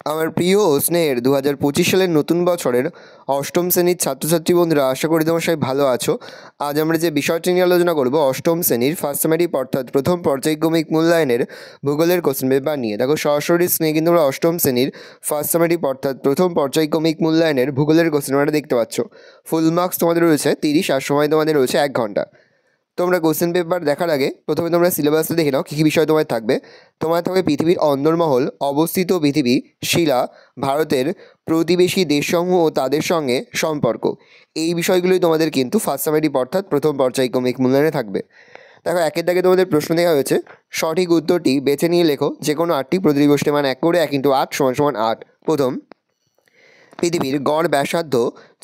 আমার প্রিয় ও স্নেহের 2025 সালের নতুন বছরের অষ্টম শ্রেণীর ছাত্রছাত্রী বন্ধুরা, আশা করি তোমার সবাই ভালো আছো। আজ আমরা যে বিষয়টি নিয়ে আলোচনা করব অষ্টম শ্রেণীর ফার্স্ট সামেটিভ অর্থাৎ প্রথম পর্যায়ক্রমিক মূল্যায়নের ভূগোলের কোশ্চেন পেপার নিয়ে। দেখো, সরাসরি স্নেহে কিন্তু আমরা অষ্টম শ্রেণীর ফার্স্ট সামেটিভ অর্থাৎ প্রথম পর্যায়ক্রমিক মূল্যায়নের ভূগোলের কোশ্চেন পেপারটা দেখতে পাচ্ছ। ফুল মার্কস তোমাদের রয়েছে 30 আর সময় তোমাদের রয়েছে 1 ঘন্টা। তোমরা কোশ্চেন পেপার দেখার আগে প্রথমে তোমরা সিলেবাসটা দেখে নাও কী কী বিষয় তোমার থাকবে। তোমার থাকবে পৃথিবীর অন্দরমহল, অবস্থিত পৃথিবী, শিলা, ভারতের প্রতিবেশী দেশসমূহ ও তাদের সঙ্গে সম্পর্ক। এই বিষয়গুলোই তোমাদের কিন্তু ফার্স্ট সামেটিভ অর্থাৎ প্রথম পর্যায়ক্রমিক মূল্যায়নে থাকবে। দেখো, একের দাগে তোমাদের প্রশ্ন দেওয়া হয়েছে, সঠিক উত্তরটি বেছে নিয়ে লেখো যে কোনো 8টি প্রতিটি গোষ্ঠীর মান 1 করে 1 × 8 = 8। প্রথম, পৃথিবীর গড় ব্যাসার্ধ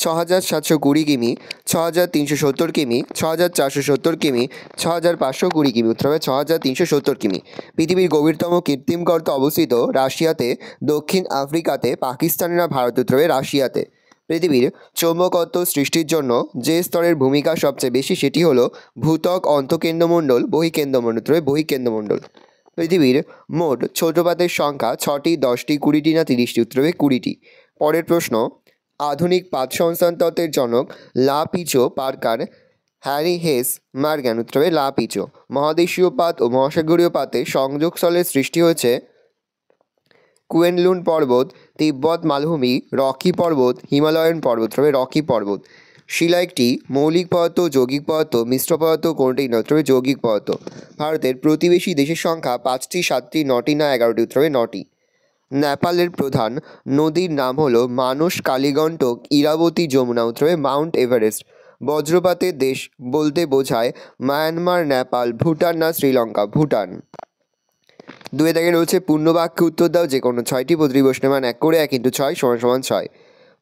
6720 কিমি, 6370 কিমি, 6470 কিমি, 6520 কিমি। উত্তর হবে 6370 কিমি। পৃথিবীর গভীরতম কৃত্রিম গর্ত অবস্থিত রাশিয়াতে, দক্ষিণ আফ্রিকাতে, পাকিস্তানে না ভারত? উত্তর হবে রাশিয়াতে। পৃথিবীর চৌম্বকত্ব সৃষ্টির জন্য যে স্তরের ভূমিকা সবচেয়ে বেশি সেটি হলো ভূত্বক, অন্তঃকেন্দ্রমণ্ডল, বহিঃকেন্দ্রমণ্ডল। উত্তর হবে বহিঃকেন্দ্রমণ্ডল। পৃথিবীর মোট ছোটপাতের সংখ্যা 6টি, 10টি, 20টি না 30টি? উত্তর হবে 20টি। পরের প্রশ্ন, আধুনিক পাত সংস্থান তত্ত্বের জনক লা পিচো পার্কার হ্যারি হেস মার্গ্যান? উত্তর হবে লা পিচো। মহাদেশীয় পাত ও মহাসাগরীয় পাতের সংযোগস্থলের সৃষ্টি হয়েছে কুয়েনলুন পর্বত, তিব্বত মালভূমি, রকি পর্বত, হিমালয়ান পর্বত। উত্তর হবে রকি পর্বত। শিলা একটি মৌলিক পদার্থ, যৌগিক পদার্থ, মিশ্র পদার্থ, কোনটি না? উত্তর হবে যৌগিক পদার্থ। ভারতের প্রতিবেশী দেশের সংখ্যা 5টি, 7টি, 9টি না 11টি? উত্তর হবে 9টি। নেপালের প্রধান নদীর নাম হলো মানস, কালীগণ্ডক, ইরাবতী, যমুনা। উত্তর হবে মাউন্ট এভারেস্ট। বজ্রপাতের দেশ বলতে বোঝায় মায়ানমার, নেপাল, ভুটান না শ্রীলঙ্কা? ভুটান। 2 দাগে রয়েছে পূর্ণবাক্যে উত্তর দাও যে কোনো 6টি প্রতিটি প্রশ্নের মান 1 করে 1 × 6 = 6।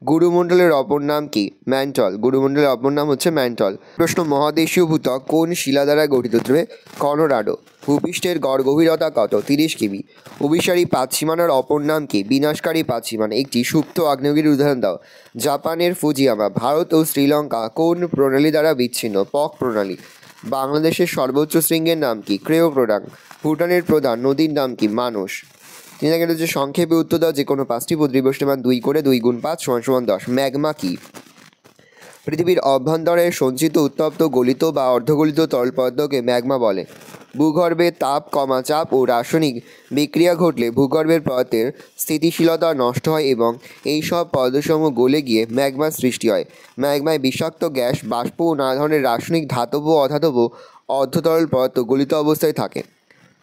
গুরুমণ্ডলের অপর নাম কি? ম্যান্টল। গুরুমণ্ডলের অপর নাম হচ্ছে ম্যান্টল। প্রশ্ন, মহাদেশীয় ভূত্বক কোন শিলা দ্বারা গঠিত? উত্তর হবে কলোরাডো। ভূপৃষ্ঠের গড় গভীরতা কত? 30 কিমি। অভিসারী পাতসীমানার অপর নাম কি? বিনাশকারী পাতসীমানা। একটি সুপ্ত আগ্নেয়গিরির উদাহরণ দাও। জাপানের ফুজিয়ামা। ভারত ও শ্রীলঙ্কা কোন প্রণালী দ্বারা বিচ্ছিন্ন? পক প্রণালী। বাংলাদেশের সর্বোচ্চ শৃঙ্গের নাম কি? ক্রেওক্রোডাং। ভুটানের প্রধান নদীর নাম কি? মানস। 3 দাগে রয়েছে সংক্ষেপে উত্তর দাও যে কোনো 5টি প্রতিটি প্রশ্নের মান 2 করে 2 × 5 = 10। ম্যাগমা কি? পৃথিবীর অভ্যন্তরে সঞ্চিত উত্তপ্ত গলিত বা অর্ধগলিত তরল পদার্থকে ম্যাগমা বলে। ভূগর্ভে তাপ, চাপ ও রাসায়নিক বিক্রিয়া ঘটলে ভূগর্ভের পদার্থের স্থিতিশীলতা নষ্ট হয় এবং এই সব পদার্থসমূহ গলে গিয়ে ম্যাগমার সৃষ্টি হয়। ম্যাগমায় বিষাক্ত গ্যাস, বাষ্প ও নানা ধরনের রাসায়নিক, ধাতব ও অধাতব অর্ধতরল পদার্থ গলিত অবস্থায় থাকে।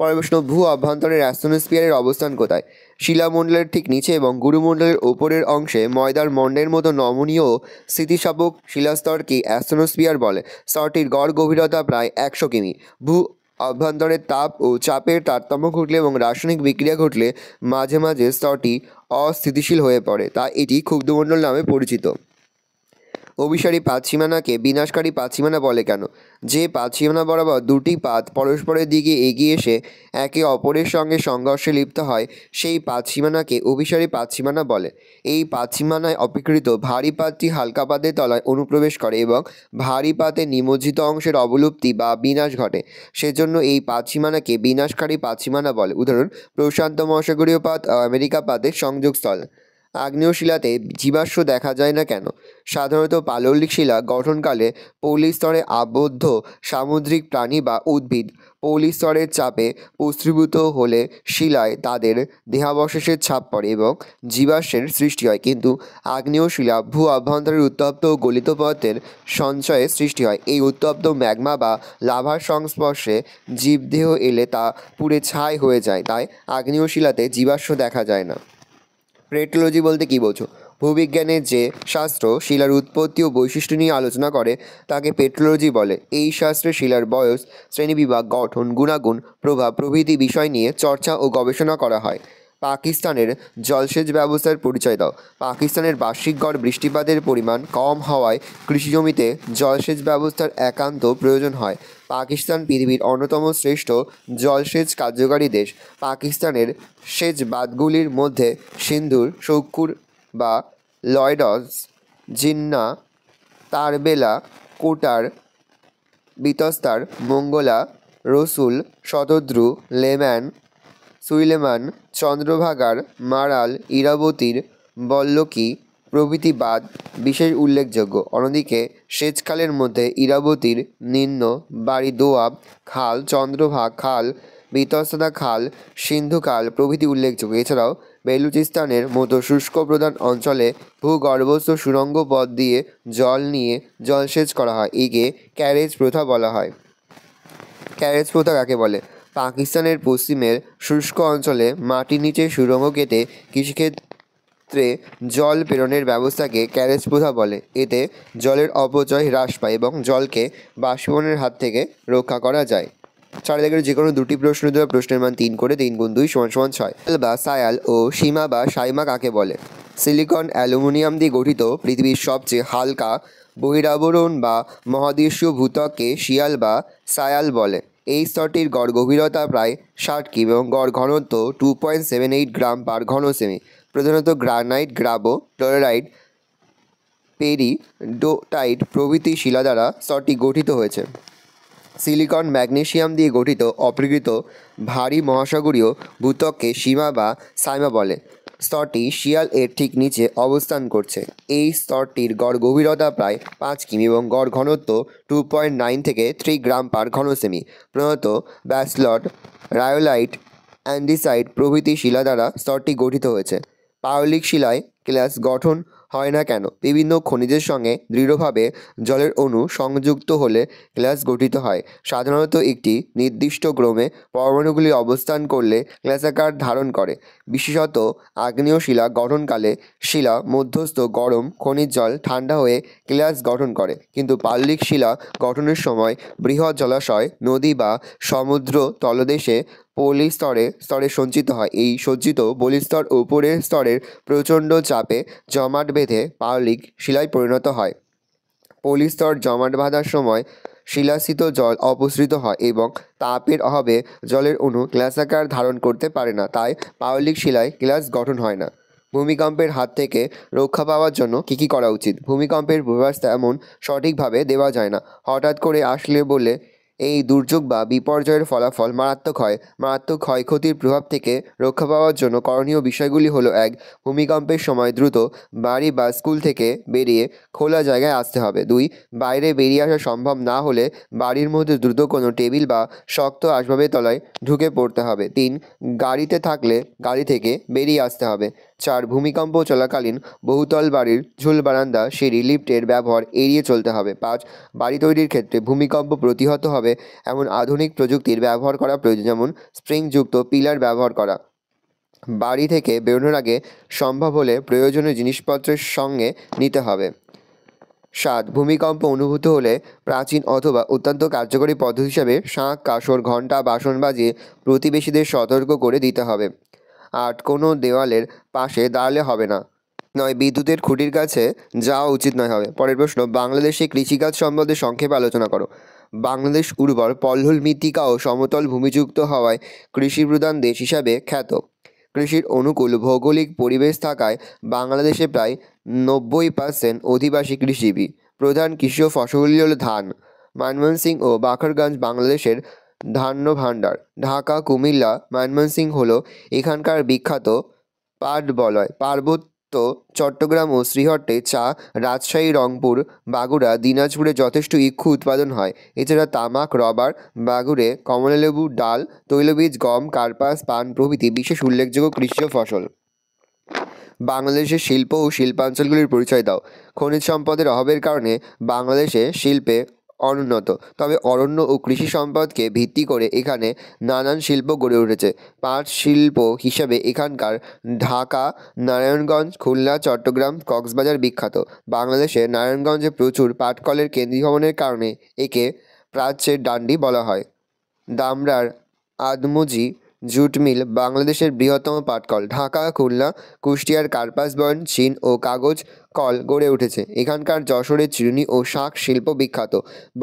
পরের প্রশ্ন, ভূ অভ্যন্তরের অ্যাস্ট্রোস্ফিয়ারের অবস্থান কোথায়? শিলামণ্ডলের ঠিক নিচে এবং গুরুমণ্ডলের ওপরের অংশে ময়দার মণ্ডের মতো নমনীয় ও স্থিতিস্থাপক শিলাস্তরকে অ্যাস্ট্রোস্ফিয়ার বলে। স্তরটির গড় গভীরতা প্রায় 100 কিমি। ভূ অভ্যন্তরের তাপ ও চাপের তারতম্য ঘটলে এবং রাসায়নিক বিক্রিয়া ঘটলে মাঝে মাঝে স্তরটি অস্থিতিশীল হয়ে পড়ে, তাই এটি ক্ষুব্ধমণ্ডল নামে পরিচিত। অভিসারী পাতসীমানাকে বিনাশকারী পাতসীমানা বলে কেন? যে পাতসীমানা বরাবর 2টি পাত পরস্পরের দিকে এগিয়ে এসে একে অপরের সঙ্গে সংঘর্ষে লিপ্ত হয় সেই পাতসীমানাকে অভিসারী পাতসীমানা বলে। এই পাতসীমানায় অপেক্ষিত ভারী পাতটি হালকা পাতের তলায় অনুপ্রবেশ করে এবং ভারী পাতের নিমজ্জিত অংশের অবলুপ্তি বা বিনাশ ঘটে। সেজন্য এই পাতসীমানাকে বিনাশকারী পাতসীমানা বলে। উদাহরণ, প্রশান্ত মহাসাগরীয় পাত ও আমেরিকা পাতের সংযোগস্থল। আগ্নেয় শিলাতে জীবাশ্ম দেখা যায় না কেন? সাধারণত পাললিক শিলা গঠনকালে পলিস্তরে আবদ্ধ সামুদ্রিক প্রাণী বা উদ্ভিদ পলিস্তরের চাপে প্রস্রীভূত হলে শিলায় তাদের দেহাবশেষের ছাপ পড়ে এবং জীবাশ্মের সৃষ্টি হয়, কিন্তু আগ্নেয় শিলা ভূ অভ্যন্তরের উত্তপ্ত ও গলিত পদার্থের সঞ্চয়ে সৃষ্টি হয়। এই উত্তপ্ত ম্যাগমা বা লাভার সংস্পর্শে জীবদেহ এলে তা পুড়ে ছাই হয়ে যায়, তাই আগ্নেয় শিলাতে জীবাশ্ম দেখা যায় না। পেট্রোলজি বলতে কী বোঝো? ভূবিজ্ঞানের যে শাস্ত্র শিলার উৎপত্তি ও বৈশিষ্ট্য নিয়ে আলোচনা করে তাকে পেট্রোলজি বলে। এই শাস্ত্রে শিলার বয়স, শ্রেণীবিভাগ, গঠন, গুণাগুণ, প্রভাব প্রভৃতি বিষয় নিয়ে চর্চা ও গবেষণা করা হয়। পাকিস্তানের জলসেচ ব্যবস্থার পরিচয় দাও। পাকিস্তানের বার্ষিক গড় বৃষ্টিপাতের পরিমাণ কম হওয়ায় কৃষিজমিতে জলসেচ ব্যবস্থার একান্ত প্রয়োজন হয়। পাকিস্তান পৃথিবীর অন্যতম শ্রেষ্ঠ জলসেচ কার্যকারী দেশ। পাকিস্তানের সেচ বাঁধগুলির মধ্যে সিন্ধুর, শৌকুর বা লয়ডস, জিন্না, তারবেলা, কোটার, বিতস্তার, মঙ্গলা, রসুল, শতদ্রু, লেম্যান, সুইলেমান, চন্দ্রভাগার, মারাল, ইরাবতীর, বল্লকী প্রভৃতি বাঁধ বিশেষ উল্লেখযোগ্য। অন্যদিকে সেচখালের মধ্যে ইরাবতীর নিম্ন বাড়ি দোয়াব খাল, চন্দ্রভাগ খাল, বিতস্তা খাল, সিন্ধু খাল প্রভৃতি উল্লেখযোগ্য। এছাড়াও বেলুচিস্তানের মতো শুষ্ক প্রধান অঞ্চলে ভূগর্ভস্থ সুড়ঙ্গ পথ দিয়ে জল নিয়ে জলসেচ করা হয়। একে ক্যারেজ প্রথা বলা হয়। ক্যারেজ প্রথা কাকে বলে? পাকিস্তানের পশ্চিমের শুষ্ক অঞ্চলে মাটির নিচে সুড়ঙ্গ কেটে কৃষিক্ষেত্রে জল প্রেরণের ব্যবস্থাকে ক্যারেজ প্রথা বলে। এতে জলের অপচয় হ্রাস পায় এবং জলকে বাষ্পীভবনের হাত থেকে রক্ষা করা যায়। 4 দাগের যে কোনো দুটি প্রশ্ন দেওয়া, প্রশ্নের মান 3 করে 3 গুণ 2 = 6। বা সায়াল ও সীমা বা সাইমা কাকে বলে? সিলিকন অ্যালুমিনিয়াম দিয়ে গঠিত পৃথিবীর সবচেয়ে হালকা বহিরাবরণ বা মহাদেশীয় ভূত্বককে শিয়াল বা সায়াল বলে। এই স্তরটির গড় গভীরতা প্রায় 60 কিমি এবং গড় ঘনত্ব 2.78 গ্রাম পার ঘন সেমি। প্রধানত গ্রানাইট, গ্রাবো, টোরোরাইট, পেরিডোটাইট প্রভৃতি শিলা দ্বারা স্তরটি গঠিত হয়েছে। সিলিকন ম্যাগনেসিয়াম দিয়ে গঠিত অপেক্ষাকৃত ভারী মহাসাগরীয় ভূত্বককে সীমা বা সাইমা বলে। স্তরটি শিয়াল এর ঠিক নিচে অবস্থান করছে। এই স্তরটির গড় গভীরতা প্রায় 5 কিমি এবং গড় ঘনত্ব 2.9 থেকে 3 গ্রাম পার ঘন সেমি। প্রধানত ব্যাসল্ট, রায়োলাইট, অ্যান্ডিসাইট প্রভৃতি শিলা দ্বারা স্তরটি গঠিত হয়েছে। পাললিক শিলায় ক্লাস গঠন হয় না কেন? বিভিন্ন খনিজের সঙ্গে দৃঢ়ভাবে জলের অণু সংযুক্ত হলে ক্লাস গঠিত হয়। সাধারণত একটি নির্দিষ্ট ক্রমে পরমাণুগুলি অবস্থান করলে ক্লাসাকার ধারণ করে। বিশেষত আগ্নেয় শিলা গঠনকালে শিলা মধ্যস্থ গরম খনিজ জল ঠান্ডা হয়ে ক্লাস গঠন করে, কিন্তু পাললিক শিলা গঠনের সময় বৃহৎ জলাশয়, নদী বা সমুদ্র তলদেশে পলিস্তরে সঞ্চিত হয়। এই সঞ্চিত পলিস্তর উপরের স্তরের প্রচণ্ড চাপে জমাট বেঁধে পাললিক শিলায় পরিণত হয়। পলিস্তর জমাট বাঁধার সময় শিলাস্থিত জল অপসৃত হয় এবং তাপের অভাবে জলের অণু ক্লাসাকার ধারণ করতে পারে না, তাই পাললিক শিলায় ক্লাস গঠন হয় না। ভূমিকম্পের হাত থেকে রক্ষা পাওয়ার জন্য কী কী করা উচিত? ভূমিকম্পের পূর্বাভাস তেমন সঠিকভাবে দেওয়া যায় না। হঠাৎ করে আসলে বলে এই দুর্যোগ বা বিপর্যয়ের ফলাফল মারাত্মক হয়। মারাত্মক ক্ষয়ক্ষতির প্রভাব থেকে রক্ষা পাওয়ার জন্য করণীয় বিষয়গুলি হলো: 1. ভূমিকম্পের সময় দ্রুত বাড়ি বা স্কুল থেকে বেরিয়ে খোলা জায়গায় আসতে হবে। 2. বাইরে বেরিয়ে আসা সম্ভব না হলে বাড়ির মধ্যে দ্রুত কোনো টেবিল বা শক্ত আসবাবের তলায় ঢুকে পড়তে হবে। 3. গাড়িতে থাকলে গাড়ি থেকে বেরিয়ে আসতে হবে। 4. ভূমিকম্প চলাকালীন বহুতল বাড়ির ঝুল বারান্দা, সিঁড়ি, লিফটের ব্যবহার এড়িয়ে চলতে হবে। 5. বাড়ি তৈরির ক্ষেত্রে ভূমিকম্প প্রতিহত হবে এমন আধুনিক প্রযুক্তির ব্যবহার করা প্রয়োজন, যেমন স্প্রিংযুক্ত পিলার ব্যবহার করা। বাড়ি থেকে বেরোনোর আগে সম্ভব হলে প্রয়োজনীয় জিনিসপত্রের সঙ্গে নিতে হবে। 7. ভূমিকম্প অনুভূত হলে প্রাচীন অথবা অত্যন্ত কার্যকরী পদ্ধতি হিসাবে শাঁখ, কাঁসর, ঘণ্টা, বাসন বাজিয়ে প্রতিবেশীদের সতর্ক করে দিতে হবে। 8. কোনো দেওয়ালের পাশে দাঁড়ালে হবে না। 9. বিদ্যুতের খুঁটির কাছে যাওয়া উচিত নয় হবে। পরের প্রশ্ন, বাংলাদেশে কৃষিকাজ সম্বন্ধে সংক্ষেপে আলোচনা করো। বাংলাদেশ উর্বর পলল মৃত্তিকা ও সমতল ভূমিযুক্ত হওয়ায় কৃষিপ্রধান দেশ হিসাবে খ্যাত। কৃষির অনুকূল ভৌগোলিক পরিবেশ থাকায় বাংলাদেশে প্রায় 90% অধিবাসী কৃষিজীবী। প্রধান কৃষি ও ফসলগুলি হল ধান। ময়মনসিংহ ও বাকরগঞ্জ বাংলাদেশের ধান্য ভাণ্ডার। ঢাকা, কুমিল্লা, ময়মনসিংহ হলো এখানকার বিখ্যাত পাট বলয়। পার্বত্য চট্টগ্রাম ও শ্রীহট্টে চা, রাজশাহী, রংপুর, বাগুড়া, দিনাজপুরে যথেষ্ট ইক্ষু উৎপাদন হয়। এছাড়া তামাক, রবার, বাগুড়ে কমলালেবু, ডাল, তৈলবীজ, গম, কার্পাস, পান প্রভৃতি বিশেষ উল্লেখযোগ্য কৃষিজ ফসল। বাংলাদেশের শিল্প ও শিল্পাঞ্চলগুলির পরিচয় দাও। খনিজ সম্পদের অভাবের কারণে বাংলাদেশে শিল্পে অনুন্নত, তবে অরণ্য ও কৃষি সম্পদকে ভিত্তি করে এখানে নানান শিল্প গড়ে উঠেছে। পাট শিল্প হিসাবে এখানকার ঢাকা, নারায়ণগঞ্জ, খুলনা, চট্টগ্রাম, কক্সবাজার বিখ্যাত। বাংলাদেশে নারায়ণগঞ্জে প্রচুর পাটকলের কেন্দ্রীভবনের কারণে একে প্রাচ্যের ডান্ডি বলা হয়। দামরার আদমজি জুট মিল বাংলাদেশের বৃহত্তম পাটকল। ঢাকা, খুলনা, কুষ্টিয়ার কার্পাস বয়ন, চীন ও কাগজ কল গড়ে উঠেছে। এখানকার যশোরের চিরুনি ও শাঁখ শিল্প বিখ্যাত।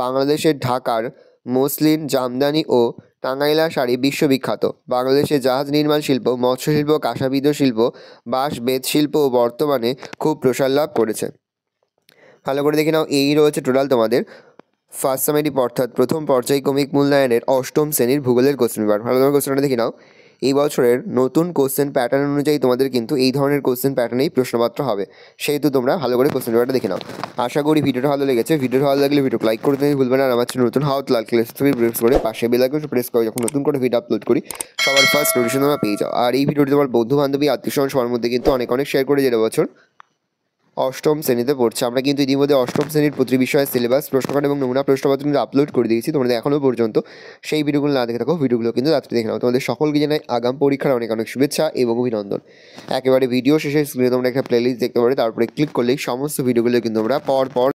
বাংলাদেশের ঢাকার মসলিন, জামদানি ও টাঙ্গাইলা শাড়ি বিশ্ববিখ্যাত। বাংলাদেশের জাহাজ নির্মাণ শিল্প, মৎস্য শিল্প, কাঁসাবিদ শিল্প, বাঁশ বেত শিল্প বর্তমানে খুব প্রসার লাভ করেছে। ভালো করে দেখে নাও, এই রয়েছে টোটাল তোমাদের ফার্স্ট সামেটিক অর্থাৎ প্রথম পর্যায়ক্রমিক মূল্যায়নের অষ্টম শ্রেণীর ভূগোলের কোশ্চেন পেপার। ভালো করে কোশ্চেনটা দেখে নাও। এই বছরের নতুন কোশ্চেন প্যাটার্ন অনুযায়ী তোমাদের কিন্তু এই ধরনের কোশ্চেন প্যাটার্নেই প্রশ্নপত্র হবে, সেহেতু তোমরা ভালো করে কোশ্চেন পেপারটা দেখে নাও। আশা করি ভিডিওটা ভালো লেগেছে। ভিডিও ভালো লাগলে ভিডিও লাইক করতে ভুলবে না। আর আমার চ্যানেল নতুন হাওয়া লাল ক্লাস প্রেস করে পাশে বেল আইকন প্রেস করে যখন নতুন করে ভিডিও আপলোড করি সবার ফার্স্ট নোটিফিকেশন তোমরা পেয়ে যাও। আর এই ভিডিওটি তোমার বন্ধু বান্ধবী আত্মীয়স্বজন সবার মধ্যে কিন্তু অনেক শেয়ার করে যেটা বছর অষ্টম শ্রেণীতে পড়ছে। আমরা কিন্তু ইতিমধ্যে অষ্টম শ্রেণীর প্রতি বিষয়ের সিলেবাস, প্রশ্নকার্ড এবং নমুনা প্রশ্নপত্র কিন্তু আপলোড করে দিয়েছি। তোমাদের এখনও পর্যন্ত সেই ভিডিওগুলো না দেখে থাকো, ভিডিওগুলো কিন্তু রাত্রে দেখে নাও। তোমাদের সকলকে জানাই আগাম পরীক্ষার অনেক শুভেচ্ছা এবং অভিনন্দন। একেবারে ভিডিও শেষে স্ক্রিনে তোমরা একটা প্লেলিস্ট দেখতে পারো, তারপরে ক্লিক করলেই সমস্ত ভিডিওগুলো কিন্তু তোমরা পর